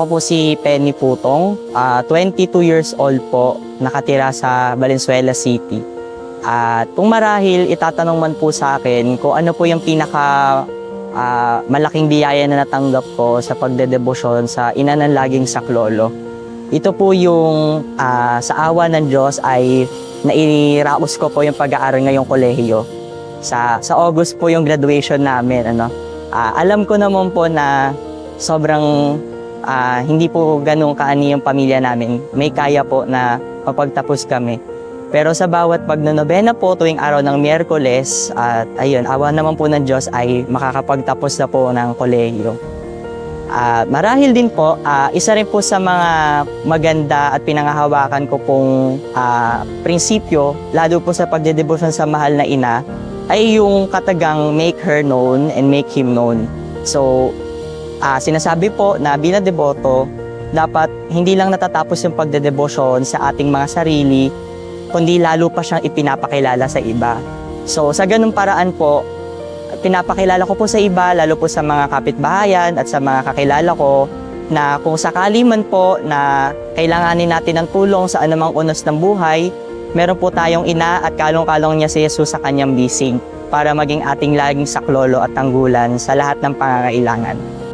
Ako po si Penny Putong, 22 years old po, nakatira sa Valenzuela City. At kung marahil itatanong man po sa akin kung ano po yung malaking biyaya na natanggap ko sa pagdedebosyon sa ina ng laging saklolo. Ito po yung sa awa ng Diyos ay nairaos ko po yung pag-aaral ngayong kolehiyo. Sa August po yung graduation namin. Alam ko naman po na sobrang hindi po ganun kaani yung pamilya namin. May kaya po na mapagtapos kami. Pero sa bawat pagnonobena po tuwing araw ng Miyerkules, at ayun, awa naman po ng Diyos ay makakapagtapos na po ng kolehiyo. Marahil din po, isa rin po sa mga maganda at pinangahawakan ko pong prinsipyo, lalo po sa pagdedebosyon sa mahal na ina, ay yung katagang make her known and make him known. So, sinasabi po na bilang deboto, dapat hindi lang natatapos yung pagdedebosyon sa ating mga sarili, kundi lalo pa siyang ipinapakilala sa iba. So sa ganung paraan po, pinapakilala ko po sa iba, lalo po sa mga kapitbahayan at sa mga kakilala ko, na kung sakali man po na kailanganin natin ng tulong sa anumang unos ng buhay, meron po tayong ina at kalong-kalong niya si Jesus sa kanyang bisig para maging ating laging saklolo at tanggulan sa lahat ng pangangailangan.